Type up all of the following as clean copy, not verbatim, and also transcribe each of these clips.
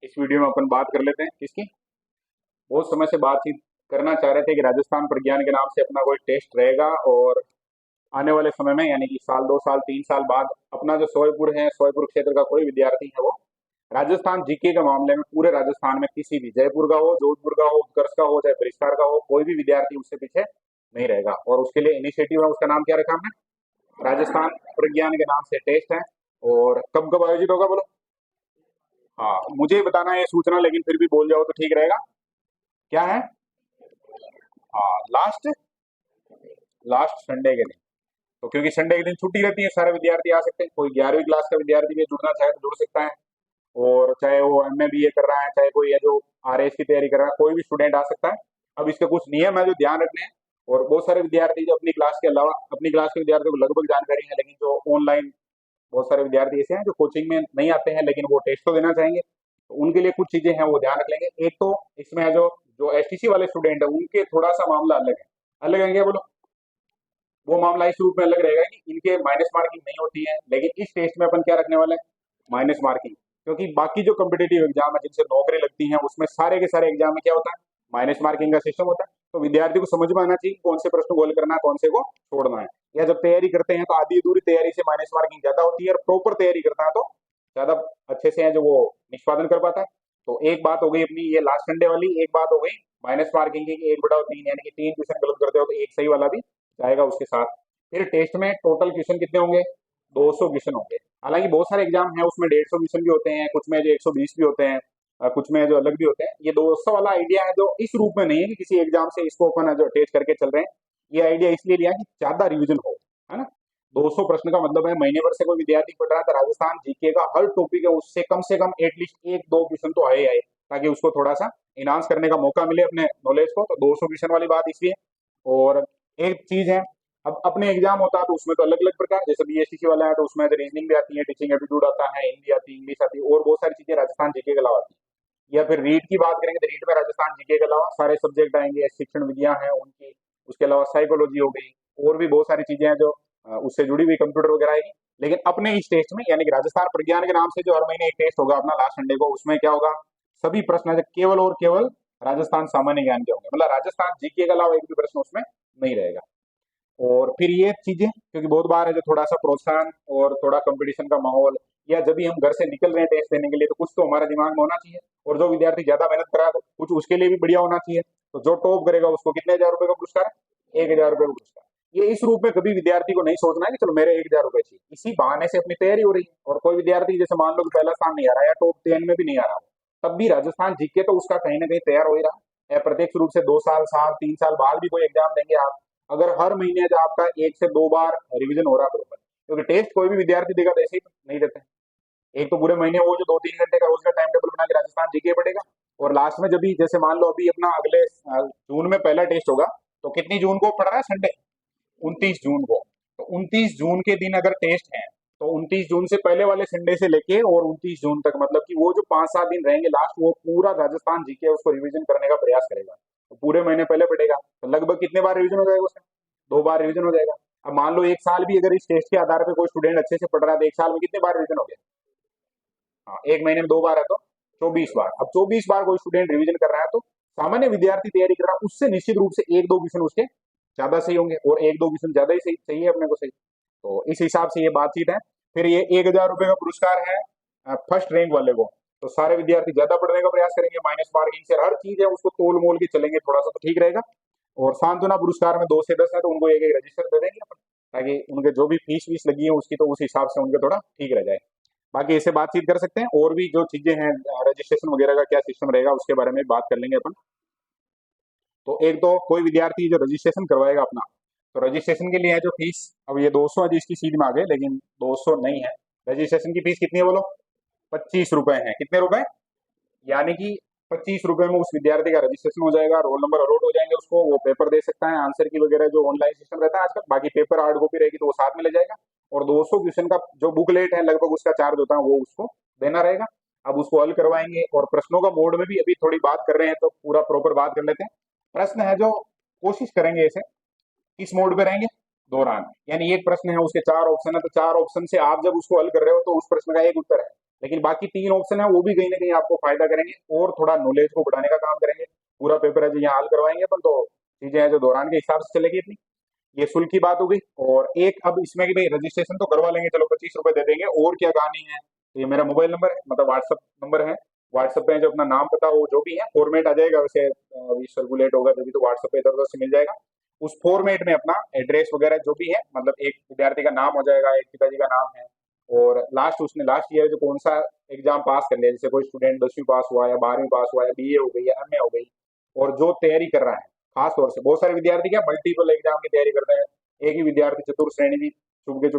इस वीडियो में अपन बात कर लेते हैं किसकी। बहुत समय से बातचीत करना चाह रहे थे कि राजस्थान प्रज्ञान के नाम से अपना कोई टेस्ट रहेगा और आने वाले समय में यानी कि साल 2 साल 3 साल बाद अपना जो सोयपुर है, सोयपुर क्षेत्र का कोई विद्यार्थी है वो राजस्थान जीके के मामले में पूरे राजस्थान में किसी भी, जयपुर का हो, जोधपुर का हो, उत्कर्ष का हो, चाहे परिष्कार का हो, कोई भी विद्यार्थी उससे पीछे नहीं रहेगा। और उसके लिए इनिशिएटिव है, उसका नाम क्या रखा हमने? राजस्थान प्रज्ञान के नाम से टेस्ट है। और कब कब आयोजित होगा बोलो? हाँ, मुझे बताना है ये सूचना, लेकिन फिर भी बोल जाओ तो ठीक रहेगा। क्या है? हाँ, लास्ट लास्ट संडे के दिन। तो क्योंकि संडे के दिन छुट्टी रहती है, सारे विद्यार्थी आ सकते हैं। कोई 11वीं क्लास का विद्यार्थी भी जुड़ना चाहे तो जुड़ सकता है। और चाहे वो एमए बीए कर रहा है, चाहे कोई है जो आरएएस की तैयारी कर रहा है, कोई भी स्टूडेंट आ सकता है। अब इसके कुछ नियम है जो ध्यान रखने हैं। और बहुत सारे विद्यार्थी जो अपनी क्लास के अलावा, अपनी क्लास के विद्यार्थियों को लगभग जानकारी है, लेकिन जो ऑनलाइन बहुत सारे विद्यार्थी ऐसे हैं जो कोचिंग में नहीं आते हैं लेकिन वो टेस्ट तो देना चाहेंगे, तो उनके लिए कुछ चीजें हैं वो ध्यान रख लेंगे। एक तो इसमें है जो जो एसटीसी वाले स्टूडेंट है उनके थोड़ा सा मामला अलग है। अलग है क्या बोलो? वो मामला इस रूप में अलग रहेगा कि इनके माइनस मार्किंग नहीं होती है, लेकिन इस टेस्ट में अपन क्या रखने वाले हैं? Minus marking. क्योंकि बाकी जो कम्पिटेटिव एग्जाम है जिनसे नौकरी लगती है उसमें सारे के सारे एग्जाम में क्या होता है? माइनस मार्किंग का सिस्टम होता है। तो विद्यार्थी को समझ में आना चाहिए कौन से प्रश्न गोल करना है, कौन से को छोड़ना है। या जब तैयारी करते हैं तो आधी अधूरी तैयारी से माइनस मार्किंग ज्यादा होती है, और प्रॉपर तैयारी करता है तो ज्यादा अच्छे से है जो वो निष्पादन कर पाता है। तो एक बात हो गई अपनी ये लास्ट संडे वाली। एक बात हो गई माइनस मार्किंग की, 1/3 यानी कि 3 क्वेश्चन गलत करते हो तो एक सही वाला भी जाएगा उसके साथ। फिर टेस्ट में टोटल क्वेश्चन कितने होंगे? 200 क्वेश्चन होंगे। हालांकि बहुत सारे एग्जाम हैं उसमें 150 क्वेश्चन भी होते हैं, कुछ में जो 120 भी होते हैं, कुछ में जो अलग भी होते हैं। ये 200 वाला आइडिया है जो इस रूप में नहीं है कि किसी एग्जाम से इसको अपन जो अटैच करके चल रहे हैं। ये आइडिया इसलिए लिया कि ज्यादा रिवीजन हो, है ना। 200 प्रश्न का मतलब है महीने भर से कोई विद्यार्थी पढ़ रहा है तो राजस्थान जीके का हर टॉपिक है उससे कम से कम एटलीस्ट एक दो क्वेश्चन तो आए ही आए, ताकि उसको थोड़ा सा इनहांस करने का मौका मिले अपने नॉलेज को। तो 200 क्वेश्चन वाली बात इसलिए। और एक चीज है, अब अपने एग्जाम होता है तो उसमें तो अलग अलग प्रकार, जैसे बीएसटीसी वाला है तो उसमें रीजनिंग भी आती है, टीचिंग एप्टीट्यूड आता है, हिंदी आती है, इंग्लिश आती है, और बहुत सारी चीजें राजस्थान जीके के अलावा आती है। या फिर रीट की बात करेंगे तो रीट में राजस्थान जीके के अलावा सारे सब्जेक्ट आएंगे, शिक्षण विद्या है उनकी, उसके अलावा साइकोलॉजी हो गई, और भी बहुत सारी चीजें हैं जो उससे जुड़ी हुई, कंप्यूटर वगैरह आएगी। लेकिन अपने इस टेस्ट में यानी कि राजस्थान प्रज्ञान के नाम से जो हर महीने एक टेस्ट होगा अपना लास्ट संडे को, उसमें क्या होगा? सभी प्रश्न केवल और केवल राजस्थान सामान्य ज्ञान के होंगे, मतलब राजस्थान जीके के अलावा एक भी प्रश्न उसमें नहीं रहेगा। और फिर ये चीजें क्योंकि बहुत बार है जो थोड़ा सा प्रोत्साहन और थोड़ा कंपटीशन का माहौल, या जब भी हम घर से निकल रहे हैं टेस्ट देने के लिए तो कुछ तो हमारे दिमाग में होना चाहिए। और जो विद्यार्थी ज्यादा मेहनत करा तो कुछ उसके लिए भी बढ़िया होना चाहिए। तो जो टॉप करेगा उसको कितने हजार रुपए का पुरस्कार है? 1,000 रुपए का पुरस्कार। ये इस रूप में कभी विद्यार्थी को नहीं सोचना है कि चलो मेरे 1,000 रुपए चाहिए, इसी बहाने से अपनी तैयारी हो रही है। और कोई विद्यार्थी जैसे मान लो कि पहला स्थान नहीं आ रहा या टॉप 10 में भी नहीं आ रहा, तब भी राजस्थान जीके तो उसका कहीं ना कहीं तैयार हो ही रहा है। अप्रत्यक्ष रूप से 2 साल 3 साल बाद भी कोई एग्जाम देंगे आप, अगर हर महीने जो आपका 1 से 2 बार रिवीजन हो रहा है बरोबर, क्योंकि टेस्ट कोई भी विद्यार्थी देगा तो ऐसे ही नहीं देते हैं। एक तो पूरे महीने वो जो 2-3 घंटे का उसका टाइम टेबल बना के राजस्थान जीके पढ़ेगा, और लास्ट में जब भी जैसे मान लो अभी अपना अगले जून में पहला टेस्ट होगा, तो कितनी जून को पढ़ रहा है? संडे 29 जून को। तो 29 जून के दिन अगर टेस्ट है तो 29 जून से पहले वाले संडे से लेके और 29 जून तक, मतलब कि वो जो 5-7 दिन रहेंगे लास्ट, वो पूरा राजस्थान जीके उसको रिवीजन करने का प्रयास करेगा। तो पूरे महीने पहले पढ़ेगा तो लगभग कितने बार रिवीजन हो जाएगा उसका? 2 बार रिवीजन हो जाएगा। अब मान लो एक साल भी अगर इस टेस्ट के आधार पर कोई स्टूडेंट अच्छे से पढ़ रहा है तो एक साल में कितने बार रिवीजन हो गया? हाँ, एक महीने में 2 बार है तो 24 बार। अब 24 बार कोई स्टूडेंट रिवीजन कर रहा है तो सामान्य विद्यार्थी तैयारी कर रहा है उससे निश्चित रूप से एक दो क्वेश्चन उसके ज्यादा सही होंगे, और एक दो क्वेश्चन ज्यादा ही सही चाहिए अपने को सही। तो इस हिसाब से ये बातचीत है। फिर ये 1,000 रुपए का पुरस्कार है फर्स्ट रैंक वाले को। तो सारे विद्यार्थी ज्यादा पढ़ने का प्रयास करेंगे, माइनस मार्किंग से हर चीज है उसको तोल मोल के चलेंगे थोड़ा सा तो ठीक रहेगा। और सांत्वना पुरस्कार में 2 से 10 है तो उनको एक एक रजिस्टर दे देंगे अपन, ताकि उनके जो भी फीस वीस लगी है उसकी तो उस हिसाब से उनके थोड़ा ठीक रह जाए। बाकी ऐसे बातचीत कर सकते हैं, और भी जो चीजें हैं रजिस्ट्रेशन वगैरह का क्या सिस्टम रहेगा उसके बारे में बात कर लेंगे अपन। तो एक तो कोई विद्यार्थी जो रजिस्ट्रेशन करवाएगा अपना, तो रजिस्ट्रेशन के लिए है जो फीस, अब ये 200 है जिसकी सीट में आ गए, लेकिन 200 नहीं है। रजिस्ट्रेशन की फीस कितनी है बोलो? 25 रुपए है। कितने रुपए? यानी कि 25 रुपए में उस विद्यार्थी का रजिस्ट्रेशन हो जाएगा, रोल नंबर अलॉट हो जाएंगे उसको, वो पेपर दे सकता है, आंसर की वगैरह जो ऑनलाइन सिस्टम रहता है आजकल, बाकी पेपर हार्ड कॉपी रहेगी तो वो साथ में ले जाएगा। और 200 क्वेश्चन का जो बुकलेट है लगभग उसका चार्ज होता है वो उसको देना रहेगा। अब उसको हल करवाएंगे, और प्रश्नों का मोड में भी अभी थोड़ी बात कर रहे हैं तो पूरा प्रॉपर बात कर लेते हैं। प्रश्न है जो कोशिश करेंगे ऐसे किस मोड पे रहेंगे? दौरान। यानी एक प्रश्न है उसके 4 ऑप्शन है, तो 4 ऑप्शन से आप जब उसको हल कर रहे हो तो उस प्रश्न का एक उत्तर है, लेकिन बाकी 3 ऑप्शन है वो भी कहीं ना कहीं आपको फायदा करेंगे और थोड़ा नॉलेज को बढ़ाने का काम करेंगे। पूरा पेपर है जो यहाँ हल करवाएंगे अपन, तो चीजें हैं जो दौरान के हिसाब से चलेगी अपनी। ये शुल्क की बात हो गई। और एक अब इसमें कि भाई रजिस्ट्रेशन तो करवा लेंगे, चलो 25 रुपए दे देंगे, और क्या कहानी है। तो ये मेरा मोबाइल नंबर है, मतलब व्हाट्सअप नंबर है। व्हाट्सअप पे जो अपना नाम पता वो जो भी है फॉर्मेट आ जाएगा, वैसे अभी सर्कुलेट होगा जब भी, तो व्हाट्सअप पे इधर उधर से मिल जाएगा। उस फॉर्मेट में अपना एड्रेस वगैरह जो भी है, मतलब एक विद्यार्थी का नाम हो जाएगा, एक पिताजी का नाम है, और लास्ट उसने लास्ट ईयर जो कौन सा एग्जाम पास कर लिया, जैसे कोई स्टूडेंट 10वीं पास हुआ या 12वीं पास हुआ या बीए हो गई या एमए हो गई, और जो तैयारी कर रहा है। खास तौर से बहुत सारे विद्यार्थी क्या मल्टीपल एग्जाम की तैयारी करते हैं। एक ही विद्यार्थी चतुर्थ श्रेणी की चुपके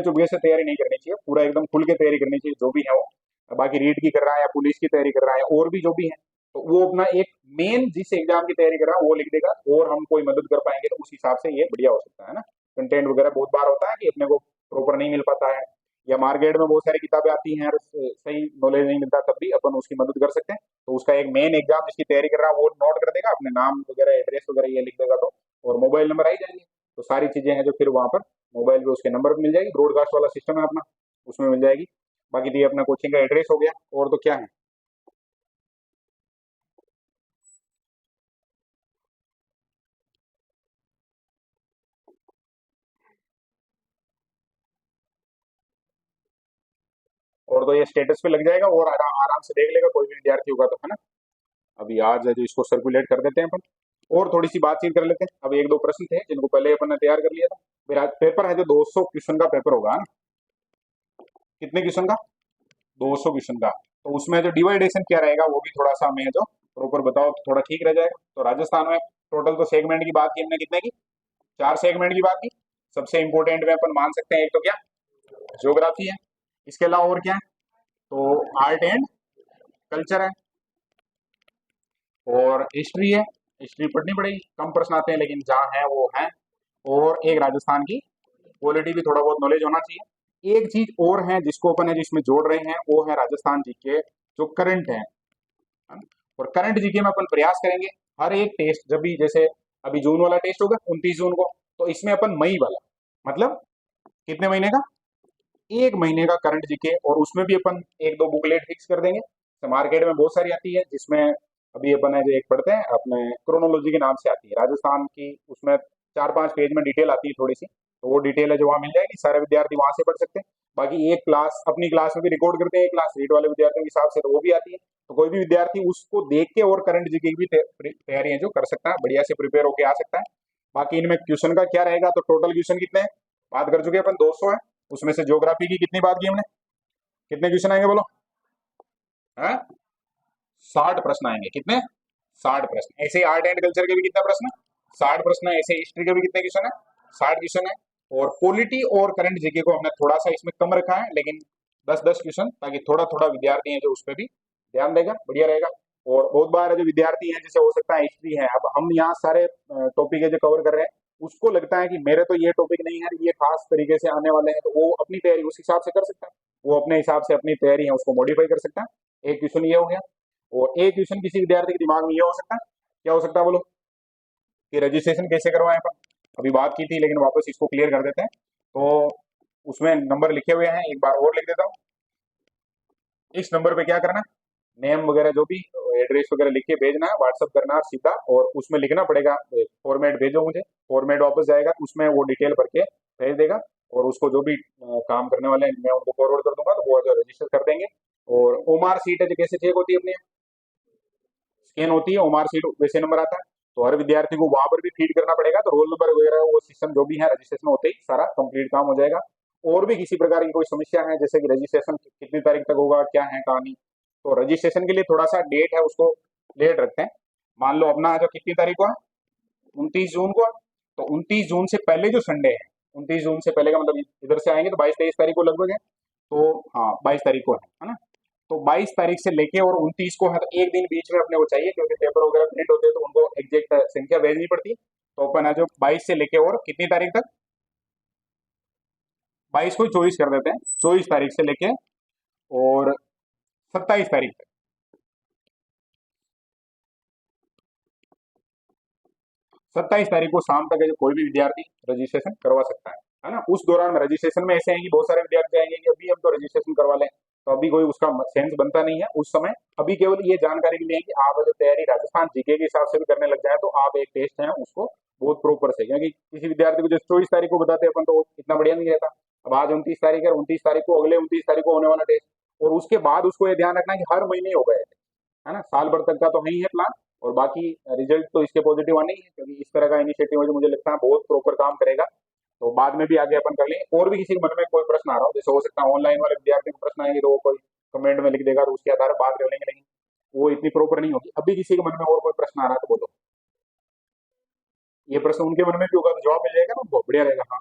चुपके से तैयारी नहीं करनी चाहिए, पूरा एकदम खुल के तैयारी करनी चाहिए जो भी है वो। बाकी रीट की कर रहा है या पुलिस की तैयारी कर रहा है और भी जो भी है, तो वो अपना एक मेन जिस एग्जाम की तैयारी कर रहा है वो लिख देगा, और हम कोई मदद कर पाएंगे तो उस हिसाब से ये बढ़िया हो सकता है ना। कंटेंट वगैरह बहुत बार होता है कि अपने को प्रॉपर नहीं मिल पाता है, या मार्केट में बहुत सारी किताबें आती हैं और सही नॉलेज नहीं मिलता, तब भी अपन उसकी मदद कर सकते हैं। तो उसका एक मेन एग्जाम जिसकी तैयारी कर रहा है वो नोट कर देगा, अपने नाम वगैरह एड्रेस वगैरह ये लिख देगा, तो और मोबाइल नंबर आई जाएंगे। तो सारी चीजें हैं जो फिर वहां पर मोबाइल पे उसके नंबर पे मिल जाएगी, ब्रॉडकास्ट वाला सिस्टम है अपना, उसमें मिल जाएगी। बाकी तो ये अपना कोचिंग का एड्रेस हो गया, और तो क्या है। और तो ये स्टेटस पे लग जाएगा, और आराम से देख लेगा कोई भी विद्यार्थी होगा तो, है ना। अभी आज है जो इसको सर्कुलेट कर देते हैं अपन, और थोड़ी सी बातचीत कर लेते हैं। अब एक दो प्रश्न थे जिनको पहले अपन ने तैयार कर लिया था। फिर आज पेपर है जो 200 क्वेश्चन का पेपर होगा, है ना। कितने क्वेश्चन का? 200 क्वेश्चन का। तो उसमें जो डिवाइडेशन क्या रहेगा वो भी थोड़ा सा हमें जो प्रॉपर बताओ तो थोड़ा ठीक रह जाएगा। तो राजस्थान में टोटल तो सेगमेंट की बात की हमने, कितने की? 4 सेगमेंट की बात की। सबसे इंपॉर्टेंट में अपन मान सकते हैं एक तो क्या, ज्योग्राफी है। इसके अलावा और क्या है? तो आर्ट एंड कल्चर है, और हिस्ट्री है। हिस्ट्री पढ़नी पड़ेगी, कम प्रश्न आते हैं लेकिन जहाँ है वो है। और एक राजस्थान की पॉलिटी भी थोड़ा बहुत नॉलेज होना चाहिए। एक चीज और है जिसको अपन है जिसमें जोड़ रहे हैं, वो है राजस्थान जी के जो करंट है। और करंट जीके में अपन प्रयास करेंगे हर एक टेस्ट, जब भी जैसे अभी जून वाला टेस्ट होगा 29 जून को, तो इसमें अपन मई वाला, मतलब कितने महीने का, एक महीने का करंट जीके, और उसमें भी अपन एक दो बुकलेट फिक्स कर देंगे। तो मार्केट में बहुत सारी आती है, जिसमें अभी अपन है जो एक पढ़ते हैं अपने क्रोनोलॉजी के नाम से आती है राजस्थान की, उसमें 4-5 पेज में डिटेल आती है थोड़ी सी, तो वो डिटेल है जो वहाँ मिल जाएगी, सारे विद्यार्थी वहां से पढ़ सकते हैं। बाकी एक क्लास अपनी क्लास में भी रिकॉर्ड करते हैं, एक क्लास रीड वाले विद्यार्थियों के हिसाब से, तो वो भी आती है। तो कोई भी विद्यार्थी उसको देख के और करंट जीके की भी तैयारी है जो कर सकता है, बढ़िया से प्रिपेयर होकर आ सकता है। बाकी इनमें क्वेश्चन का क्या रहेगा, तो टोटल क्वेश्चन कितने हैं बात कर चुके हैं अपन, 200 है। उसमें से ज्योग्राफी की कितनी बात की हमने, कितने क्वेश्चन आएंगे बोलो? है 60 प्रश्न आएंगे, कितने? 60 प्रश्न। ऐसे आर्ट एंड कल्चर के भी कितना प्रश्न? 60 प्रश्न है। ऐसे हिस्ट्री के भी कितने क्वेश्चन है? 60 क्वेश्चन है। और पॉलिटी और करंट जीके को हमने थोड़ा सा इसमें कम रखा है, लेकिन 10-10 क्वेश्चन, ताकि थोड़ा थोड़ा विद्यार्थी है जो उस पर भी ध्यान देगा, बढ़िया रहेगा। और बहुत बार जो विद्यार्थी हैं, जैसे हो सकता है हिस्ट्री है, अब हम यहाँ सारे टॉपिक है जो कवर कर रहे हैं, उसको लगता है कि मेरे तो ये टॉपिक नहीं है, ये खास तरीके से आने वाले हैं, तो वो अपनी तैयारी उस हिसाब से कर सकता है। वो अपने हिसाब से अपनी तैयारी है उसको मॉडिफाई कर सकता है। एक क्वेश्चन ये हो गया। और एक क्वेश्चन किसी विद्यार्थी के दिमाग में ये हो सकता है, क्या हो सकता है बोलो, कि रजिस्ट्रेशन कैसे करवाएं अपन। अभी बात की थी लेकिन वापस इसको क्लियर कर देते हैं। तो उसमें नंबर लिखे हुए हैं, एक बार और लिख देता हूँ। इस नंबर पे क्या करना है, नेम वगैरह जो भी एड्रेस वगैरह लिख के भेजना है, व्हाट्सअप करना है सीधा, और उसमें लिखना पड़ेगा फॉर्मेट भेजो मुझे। फॉर्मेट वापस जाएगा, उसमें वो डिटेल भर के भेज देगा, और उसको जो भी काम करने वाले हैं मैं उनको फॉरवर्ड कर दूंगा, तो वो जो रजिस्टर कर देंगे। और ओमार सीट है जो कैसे चेक होती है अपनी, स्कैन होती है ओमार सीट, वैसे नंबर आता है। तो हर विद्यार्थी को वहां पर भी फीड करना पड़ेगा, तो रोल नंबर वगैरह वो सिस्टम जो भी है रजिस्ट्रेशन होते ही सारा कंप्लीट काम हो जाएगा। और भी किसी प्रकार की कोई समस्या है, जैसे कि रजिस्ट्रेशन कितनी तारीख तक होगा, क्या है कहानी, तो रजिस्ट्रेशन के लिए थोड़ा सा डेट है उसको लेट रखते हैं। मान लो अपना जो कितनी तारीख को है, 29 जून को है, तो 29 जून से पहले जो संडे है, 29 जून से पहले का मतलब इधर से आएंगे तो 22-23 तारीख को लगभग है। तो हाँ 22 तारीख को है ना। तो 22 तारीख से लेके और 29 को है, तो एक दिन बीच में अपने को चाहिए, क्योंकि पेपर वगैरह प्रिंट होते हैं तो उनको एग्जैक्ट संख्या भेजनी पड़ती है। तो अपन है जो 22 से लेके और कितनी तारीख तक, 22 को 24 कर देते हैं, 24 तारीख से लेके और 27 तारीख तक, 27 तारीख को शाम तक है जो कोई भी विद्यार्थी रजिस्ट्रेशन करवा सकता है ना। उस दौरान में रजिस्ट्रेशन में ऐसे हैं कि बहुत सारे विद्यार्थी आएंगे कि अभी हम तो रजिस्ट्रेशन करवा लें, तो अभी कोई उसका सेंस बनता नहीं है उस समय। अभी केवल ये जानकारी के लिए है कि आप अगर तैयारी राजस्थान जीके के हिसाब से भी करने लग जाए तो आप एक टेस्ट है उसको बहुत प्रॉपर से, क्योंकि किसी विद्यार्थी को जो 24 तारीख को बताते हैं अपन तो इतना बढ़िया नहीं रहता। अब आज 29 तारीख है, 29 तारीख को अगले 29 तारीख को होने वाला टेस्ट, और उसके बाद उसको ये ध्यान रखना है कि हर महीने हो गए, है ना, साल भर तक का तो नहीं है प्लान। और बाकी रिजल्ट तो इसके पॉजिटिव आने ही है, क्योंकि इस तरह का इनिशिएटिव है जो मुझे लगता है बहुत प्रॉपर काम करेगा। तो बाद में भी आगे अपन कर लेंगे। और भी किसी के मन में कोई प्रश्न आ रहा हो, जैसे हो सकता है ऑनलाइन वाले विद्यार्थी को प्रश्न आएंगे तो वो कोई कमेंट में लिख देगा तो उसके आधार पर बात कर लेंगे, लेकिन वो इतनी प्रॉपर नहीं होगी। अभी किसी के मन में और कोई प्रश्न आ रहा है तो बोलो। ये प्रश्न उनके मन में भी होगा तो जवाब मिल जाएगा ना उनको, बढ़िया रहेगा। हाँ,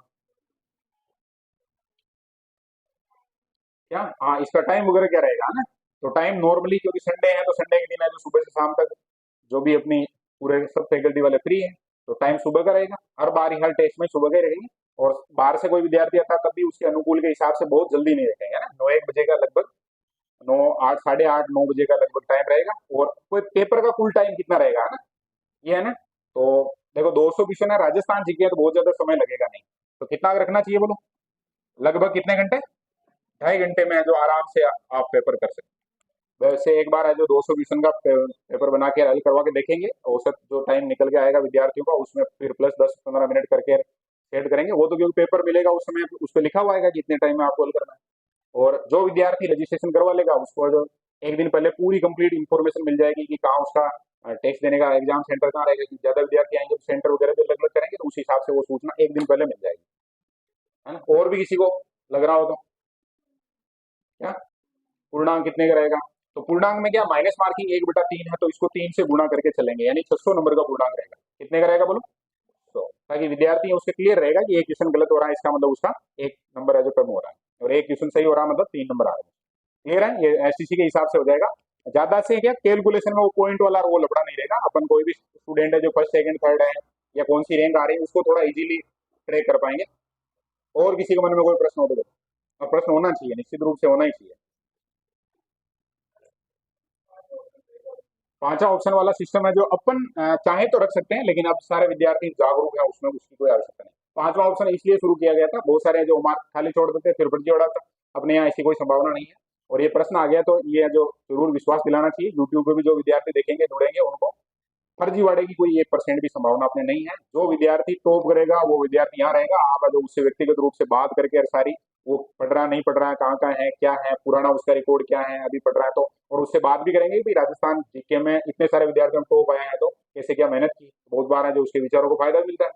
क्या, हाँ, इसका टाइम वगैरह क्या रहेगा, है ना? तो टाइम नॉर्मली, क्योंकि संडे है तो संडे के दिन है जो सुबह से शाम तक जो भी अपनी पूरे सब फैकल्टी वाले फ्री हैं, तो टाइम सुबह का रहेगा। हर बार ही हर टेस्ट में सुबह का ही रहेंगे। और बाहर से कोई विद्यार्थी आता है तब भी उसके अनुकूल के हिसाब से बहुत जल्दी नहीं रखेंगे, है ना, 9-1 बजे का लगभग, 9, 8, 8:30, 9 बजे का लगभग टाइम रहेगा। और कोई पेपर का कुल टाइम कितना रहेगा, है ना, ये है ना। तो देखो 200 क्वेश्चन है, राजस्थान जीके है, तो बहुत ज्यादा समय लगेगा नहीं। तो कितना रखना चाहिए बोलो, लगभग कितने घंटे? 2.5 घंटे में है जो आराम से आप पेपर कर सकते हैं। वैसे एक बार है जो 200 क्वेश्चन का पेपर बना के हल करवा के देखेंगे, औसत जो टाइम निकल के आएगा विद्यार्थियों का उसमें फिर प्लस 10-15 मिनट करके सेट करेंगे। वो तो क्योंकि पेपर मिलेगा उस समय उस पर लिखा हुआ आएगा कि इतने टाइम में आपको हल करना है। और जो विद्यार्थी रजिस्ट्रेशन करवा लेगा उसको जो एक दिन पहले पूरी कंप्लीट इन्फॉर्मेशन मिल जाएगी कि कहाँ उसका टेस्ट देने का एग्जाम सेंटर कहाँ रहेगा, कि ज्यादा विद्यार्थी आएंगे तो सेंटर वगैरह भी अलग अलग करेंगे, तो उस हिसाब से वो सूचना एक दिन पहले मिल जाएगी, है ना। और भी किसी को लग रहा हो तो क्या, पूर्णांक कितने का रहेगा? तो पूर्णांक में क्या, माइनस मार्किंग 1/3 है तो इसको 3 से गुणा करके चलेंगे, यानी 600 नंबर का पूर्णांक रहेगा। कितने का रहेगा बोलो? तो ताकि विद्यार्थी है उसके क्लियर रहेगा कि एक क्वेश्चन गलत हो रहा है इसका मतलब उसका एक नंबर है जो कम हो रहा है, और एक क्वेश्चन सही हो रहा है मतलब 3 नंबर आ रहे हैं। क्लियर है, ये एसटीसी के हिसाब से हो जाएगा। ज्यादा से क्या कैलकुलेशन में वो पॉइंट वाला वो लफड़ा नहीं रहेगा। अपन कोई भी स्टूडेंट है जो फर्स्ट सेकंड थर्ड है या कौन सी रैंक आ रही है उसको थोड़ा इजीली ट्रैक कर पाएंगे। और किसी के मन में कोई प्रश्न हो तो बोलो। और प्रश्न होना चाहिए, निश्चित रूप से होना ही चाहिए। पांचवा ऑप्शन वाला सिस्टम है जो अपन चाहे तो रख सकते हैं, लेकिन अब सारे विद्यार्थी जागरूक हैं उसमें उसकी कोई आवश्यकता नहीं। पांचवा ऑप्शन इसलिए शुरू किया गया था, बहुत सारे जो मार्क खाली छोड़ देते फिर फर्जी उड़ाता, अपने यहाँ ऐसी कोई संभावना नहीं है। और ये प्रश्न आ गया तो ये जो जरूर विश्वास दिलाना चाहिए, यूट्यूब पे भी जो विद्यार्थी देखेंगे जुड़ेंगे उनको फर्जीवाड़े की कोई 1% भी संभावना अपने नहीं है। जो विद्यार्थी टॉप करेगा वो विद्यार्थी यहाँ रहेगा। आप जो उससे व्यक्तिगत रूप से बात करके और सारी वो पढ़ रहा नहीं पढ़ रहा है, कहाँ कहाँ है, क्या है, पुराना उसका रिकॉर्ड क्या है, अभी पढ़ रहा है तो, और उससे बात भी करेंगे कि राजस्थान जीके में इतने सारे विद्यार्थियों को टॉप आए हैं तो कैसे क्या मेहनत की, बहुत बार है जो उसके विचारों को फायदा मिलता है।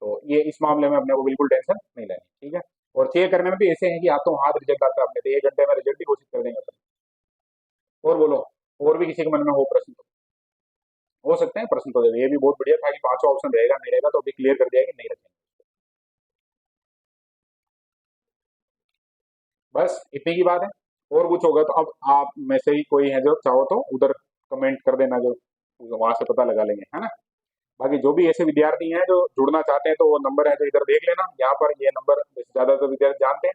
तो ये इस मामले में अपने को बिल्कुल टेंशन नहीं लेनी, ठीक है। और चेक करने में भी ऐसे हैं कि हाथों हाथ रिजल्ट आता है, अपने तो 1 घंटे में रिजल्ट भी घोषित कर देंगे अपन। और बोलो, और भी किसी के मन में हो प्रश्न तो हो सकते हैं प्रश्न तो देखो, ये भी बहुत बढ़िया था कि पांचवा ऑप्शन रहेगा नहीं रहेगा तो अभी क्लियर कर दिया कि नहीं रखेंगे। बस इतनी की बात है। और कुछ होगा तो अब आप में से ही कोई है जो चाहो तो उधर कमेंट कर देना, जो वहां से पता लगा लेंगे, है ना। बाकी जो भी ऐसे विद्यार्थी हैं जो जुड़ना चाहते हैं तो वो नंबर है जो इधर देख लेना, यहाँ पर ये नंबर ज्यादातर विद्यार्थी जानते हैं।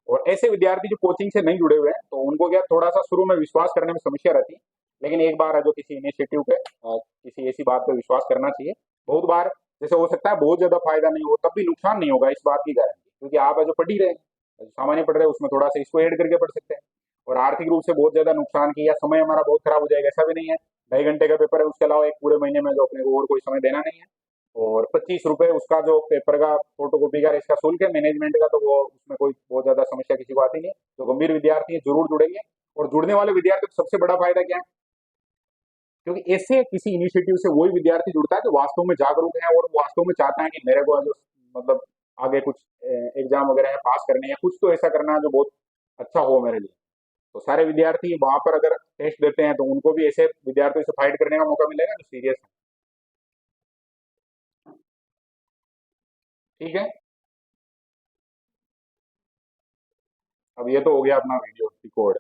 और ऐसे विद्यार्थी जो कोचिंग से नहीं जुड़े हुए हैं तो उनको क्या थोड़ा सा शुरू में विश्वास करने में समस्या रहती है, लेकिन एक बार है जो किसी इनिशिएटिव पे किसी ऐसी बात पे विश्वास करना चाहिए। बहुत बार जैसे हो सकता है बहुत ज्यादा फायदा नहीं हो तब भी नुकसान नहीं होगा, इस बात की गारंटी, क्योंकि आप है जो पढ़ ही रहे हैं, जो सामान्य पढ़ रहे हैं उसमें थोड़ा सा इसको ऐड करके पढ़ सकते हैं। और आर्थिक रूप से बहुत ज्यादा नुकसान की या समय हमारा बहुत खराब हो जाएगा ऐसा भी नहीं है। 2.5 घंटे का पेपर है, उसके अलावा एक पूरे महीने में जो अपने को और कोई समय देना नहीं है। और 25 रुपए उसका जो पेपर का फोटो कॉपी का इसका शुल्क है मैनेजमेंट का, तो वो उसमें कोई बहुत ज्यादा समस्या किसी को आती नहीं है। तो गंभीर विद्यार्थी हैं, जरूर जुड़ेंगे। और जुड़ने वाले विद्यार्थी को सबसे बड़ा फायदा क्या है, क्योंकि ऐसे किसी इनिशिएटिव से वही विद्यार्थी जुड़ता है जो वास्तव में जागरूक है और वास्तव में चाहता है कि मेरे को जो मतलब आगे कुछ एग्जाम वगैरह है पास करने हैं, कुछ तो ऐसा करना है जो बहुत अच्छा हो मेरे लिए। तो सारे विद्यार्थी वहां पर अगर टेस्ट देते हैं तो उनको भी ऐसे विद्यार्थियों से फाइट करने का मौका मिलेगा जो सीरियस है। ठीक है, अब ये तो हो गया अपना वीडियो रिकॉर्ड।